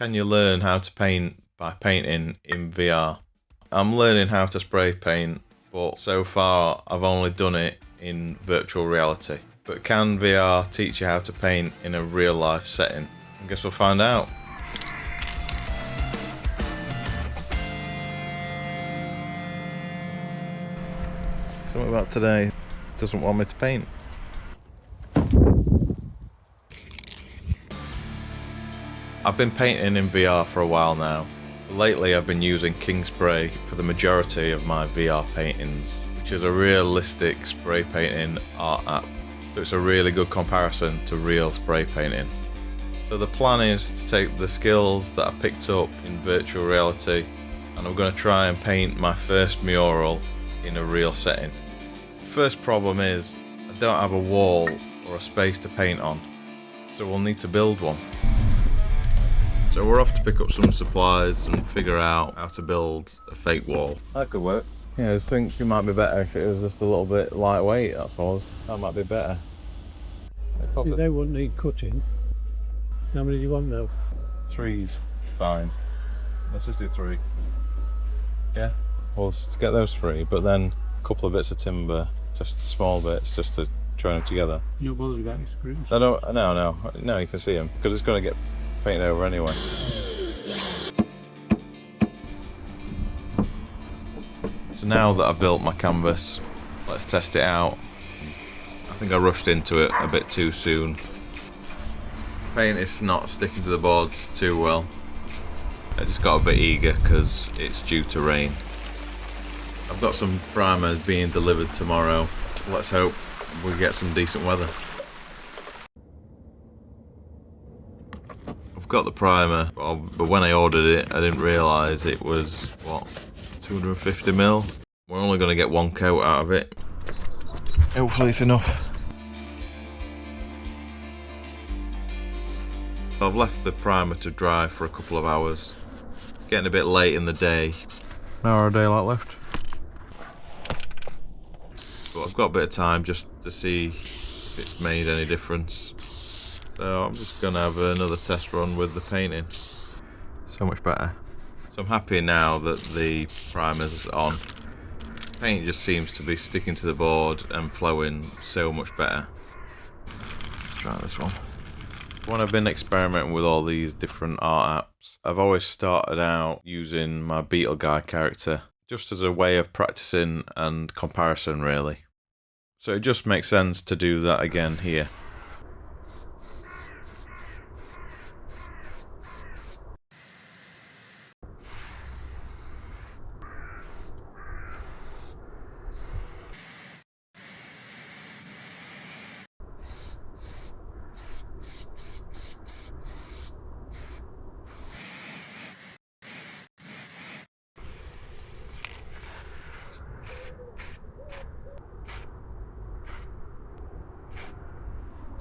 Can you learn how to paint by painting in VR? I'm learning how to spray paint, but so far I've only done it in virtual reality. But can VR teach you how to paint in a real life setting? I guess we'll find out. Something about today doesn't want me to paint. I've been painting in VR for a while now. Lately I've been using King Spray for the majority of my VR paintings, which is a realistic spray painting art app. So it's a really good comparison to real spray painting. So the plan is to take the skills that I picked up in virtual reality and I'm going to try and paint my first mural in a real setting. First problem is I don't have a wall or a space to paint on, so we'll need to build one. So we're off to pick up some supplies and figure out how to build a fake wall. That could work. Yeah, I just think it might be better if it was just a little bit lightweight, that's all. That might be better. They wouldn't need cutting. How many do you want now? 3's fine. Let's just do 3. Yeah, we'll just get those 3, but then a couple of bits of timber, just small bits, just to join them together. You're not bothered about your screws? No, you can see them, because it's going to get painted over anyway. So now that I've built my canvas, let's test it out. I think I rushed into it a bit too soon. Paint is not sticking to the boards too well. I just got a bit eager because it's due to rain. I've got some primers being delivered tomorrow. Let's hope we get some decent weather. Got the primer, but when I ordered it I didn't realise it was, what, 250ml? We're only going to get 1 coat out of it. Hopefully it's enough. I've left the primer to dry for a couple of hours. It's getting a bit late in the day. An hour of daylight left. But I've got a bit of time just to see if it's made any difference. So I'm just going to have another test run with the painting. So much better. So I'm happy now that the primer's on. Paint just seems to be sticking to the board and flowing so much better. Let's try this one. When I've been experimenting with all these different art apps, I've always started out using my Beetle Guy character, just as a way of practicing and comparison really. So it just makes sense to do that again here.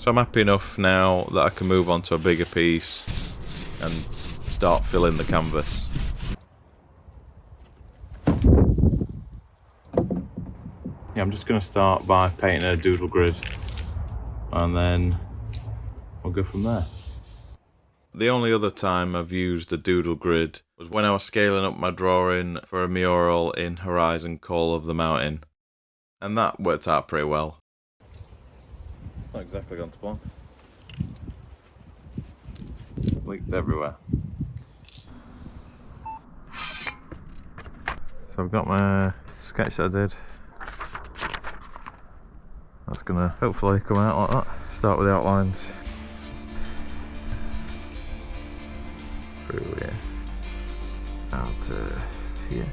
So I'm happy enough now that I can move on to a bigger piece and start filling the canvas. Yeah, I'm just going to start by painting a doodle grid and then we'll go from there. The only other time I've used a doodle grid was when I was scaling up my drawing for a mural in Horizon Call of the Mountain, and that worked out pretty well. It's not exactly gone to plan. Leaks everywhere. So I've got my sketch that I did. That's gonna hopefully come out like that. Start with the outlines. Through here. Out to here.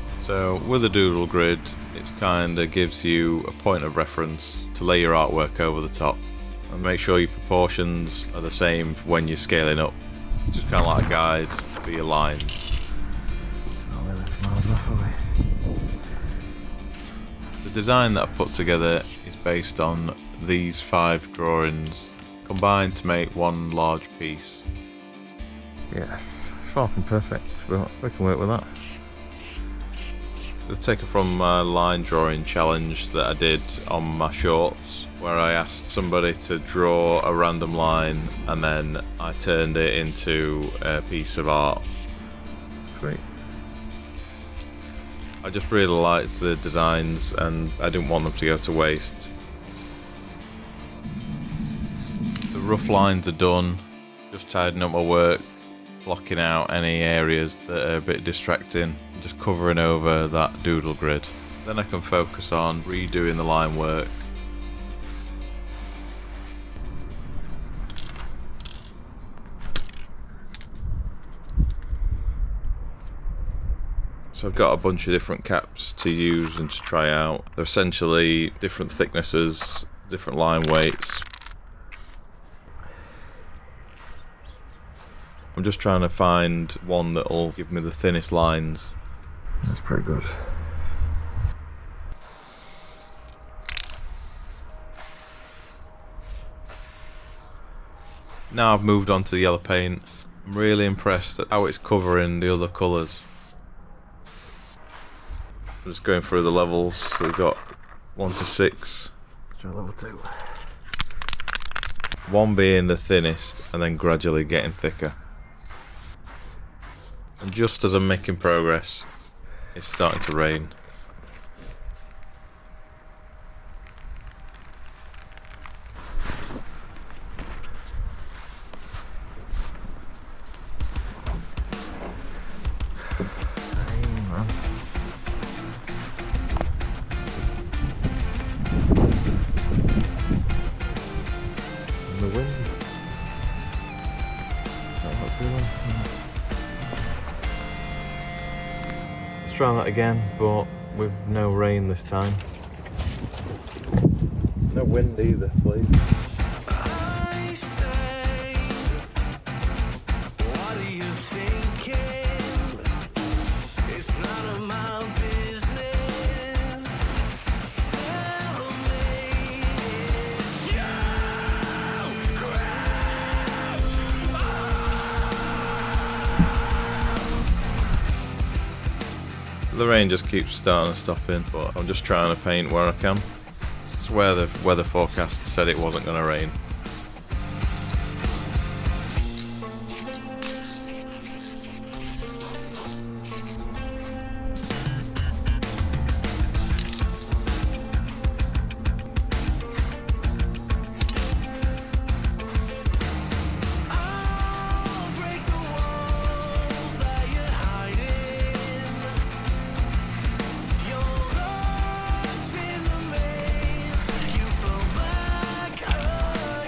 So with a doodle grid, it kind of gives you a point of reference to lay your artwork over the top and make sure your proportions are the same when you're scaling up. Just kind of like a guide for your lines. The design that I've put together is based on these 5 drawings combined to make one large piece. Yes, it's far from perfect, but we can work with that. They're taken from my line drawing challenge that I did on my shorts, where I asked somebody to draw a random line and then I turned it into a piece of art. Great. I just really liked the designs and I didn't want them to go to waste. The rough lines are done, just tidying up my work, blocking out any areas that are a bit distracting, and just covering over that doodle grid. Then I can focus on redoing the line work. So I've got a bunch of different caps to use and to try out. They're essentially different thicknesses, different line weights. I'm just trying to find one that'll give me the thinnest lines. That's pretty good. Now I've moved on to the yellow paint. I'm really impressed at how it's covering the other colours. I'm just going through the levels. So we've got 1 to 6. Try level 2. 1 being the thinnest and then gradually getting thicker. And just as I'm making progress, it's starting to rain. The wind. Not feeling. Let's try that again, but with no rain this time. No wind either, please. I say, what are you thinking? It's none of my business. Tell me it's you, crowd. The rain just keeps starting and stopping, but I'm just trying to paint where I can. It's where the weather forecast said it wasn't going to rain. I'll break the walls that you're hiding. Your looks in the maze, you fall back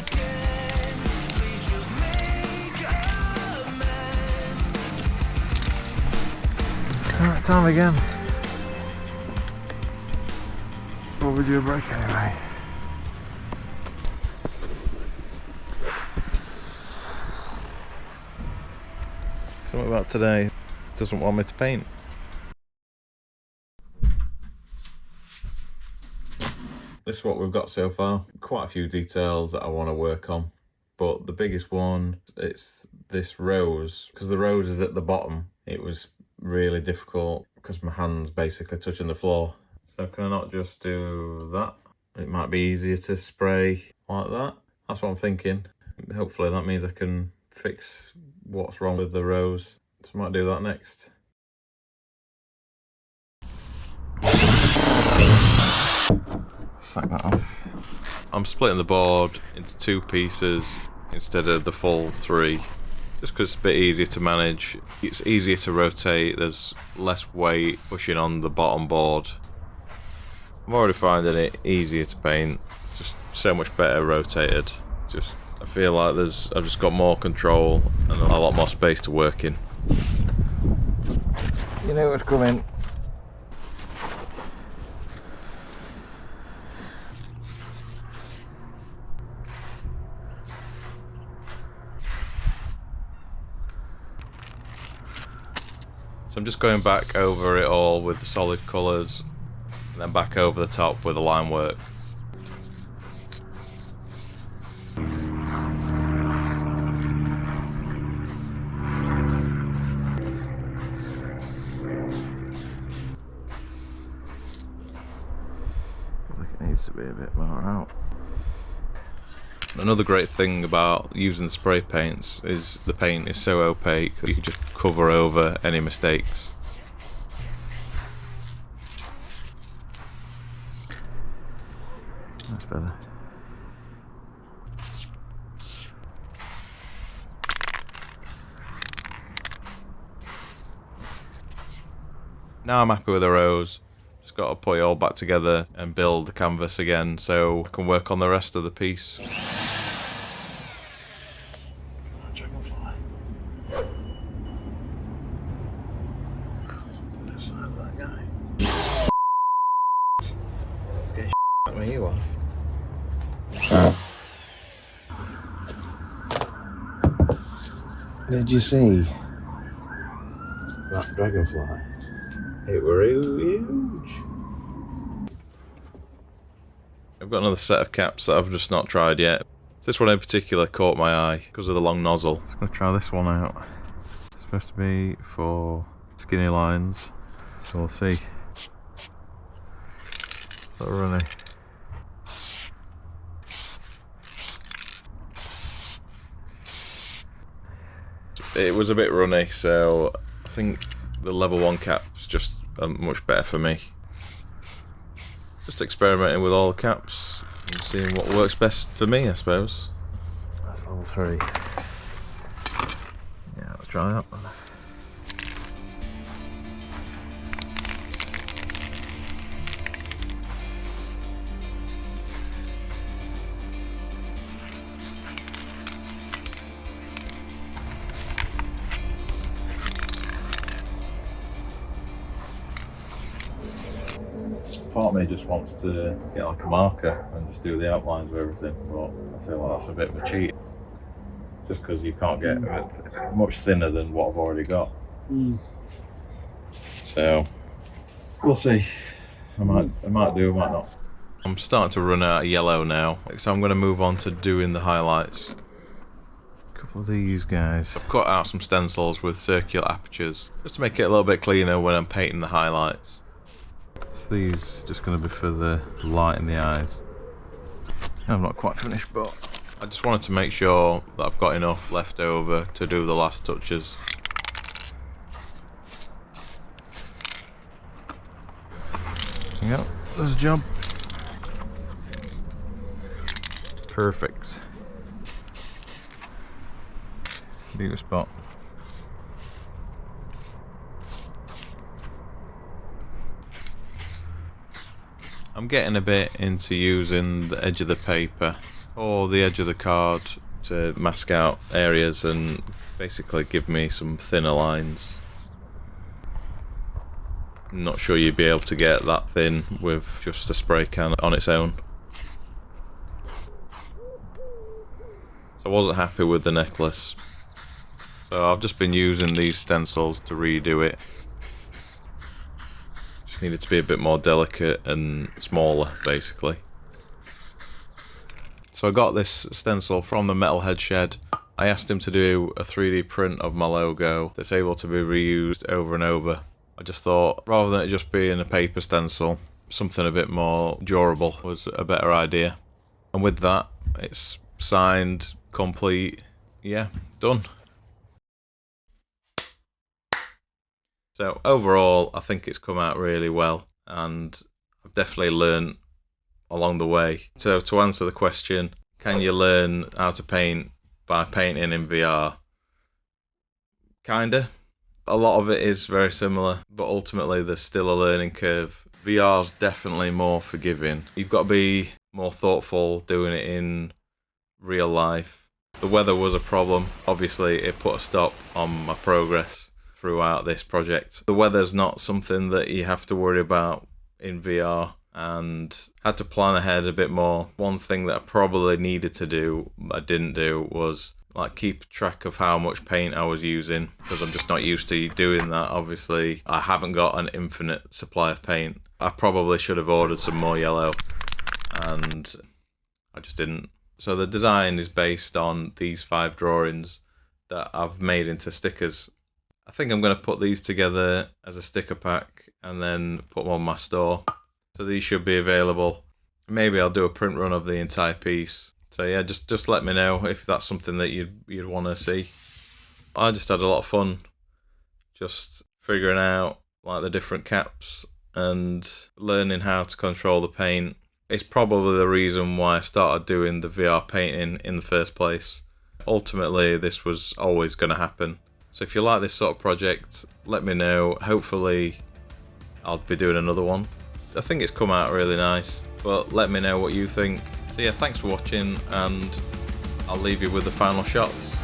again. Please just make amends. Alright, time again. What would you break anyway? Something about today doesn't want me to paint. This is what we've got so far. Quite a few details that I want to work on, but the biggest one, it's this rose, because the rose is at the bottom. It was really difficult because my hand's basically touching the floor. So can I not just do that? It might be easier to spray like that. That's what I'm thinking. Hopefully that means I can fix what's wrong with the rose. So I might do that next. Sack that off. I'm splitting the board into 2 pieces instead of the full 3, just because it's a bit easier to manage. It's easier to rotate, there's less weight pushing on the bottom board. I'm already finding it easier to paint, just so much better rotated. I feel like I've just got more control and a lot more space to work in. You know what's coming. So I'm just going back over it all with the solid colours, and then back over the top with the line work. Another great thing about using the spray paints is the paint is so opaque that you can just cover over any mistakes. That's better. Now I'm happy with the rose. Just got to put it all back together and build the canvas again so I can work on the rest of the piece. Dragonfly. Let's sign that guy. Get at me, you are. Did you see that dragonfly? It were huge. I've got another set of caps that I've just not tried yet. This one in particular caught my eye because of the long nozzle. I'm gonna try this one out. It's supposed to be for skinny lines, so we'll see. So runny. It was a bit runny, so I think the level 1 cap's just much better for me. Just experimenting with all the caps and seeing what works best for me, I suppose. That's level 3. Yeah, let's try that one. Part of me just wants to get like a marker and just do the outlines of everything, but I feel like that's a bit of a cheat. Just because you can't get it much thinner than what I've already got. So we'll see. I might do, I might not. I'm starting to run out of yellow now, so I'm going to move on to doing the highlights. A couple of these guys. I've cut out some stencils with circular apertures, just to make it a little bit cleaner when I'm painting the highlights. So these just going to be for the light in the eyes. I'm not quite finished, but I just wanted to make sure that I've got enough left over to do the last touches. yep, there's a job. Perfect. Beautiful spot. I'm getting a bit into using the edge of the paper or the edge of the card to mask out areas and basically give me some thinner lines. I'm not sure you'd be able to get that thin with just a spray can on its own. So I wasn't happy with the necklace, so I've just been using these stencils to redo it. Just needed to be a bit more delicate and smaller, basically. So I got this stencil from the Metalhead Shed. I asked him to do a 3D print of my logo that's able to be reused over and over. I just thought, rather than it just being a paper stencil, something a bit more durable was a better idea. And with that, it's signed, complete, yeah, done. So overall, I think it's come out really well, and I've definitely learned along the way. So to answer the question, can you learn how to paint by painting in VR? Kinda. A lot of it is very similar, but ultimately there's still a learning curve. VR's definitely more forgiving. You've got to be more thoughtful doing it in real life. The weather was a problem. Obviously, it put a stop on my progress throughout this project. The weather's not something that you have to worry about in VR, and had to plan ahead a bit more. One thing that I probably needed to do, I didn't do, was like keep track of how much paint I was using, because I'm just not used to doing that. Obviously, I haven't got an infinite supply of paint. I probably should have ordered some more yellow, and I just didn't. So the design is based on these 5 drawings that I've made into stickers. I think I'm going to put these together as a sticker pack and then put them on my store. So these should be available. Maybe I'll do a print run of the entire piece So yeah, just let me know if that's something that you'd want to see. I just had a lot of fun just figuring out like the different caps and learning how to control the paint. It's probably the reason why I started doing the VR painting in the first place. Ultimately, this was always going to happen. So if you like this sort of project, let me know. Hopefully I'll be doing another one. I think it's come out really nice, but let me know what you think. So yeah, thanks for watching, and I'll leave you with the final shots.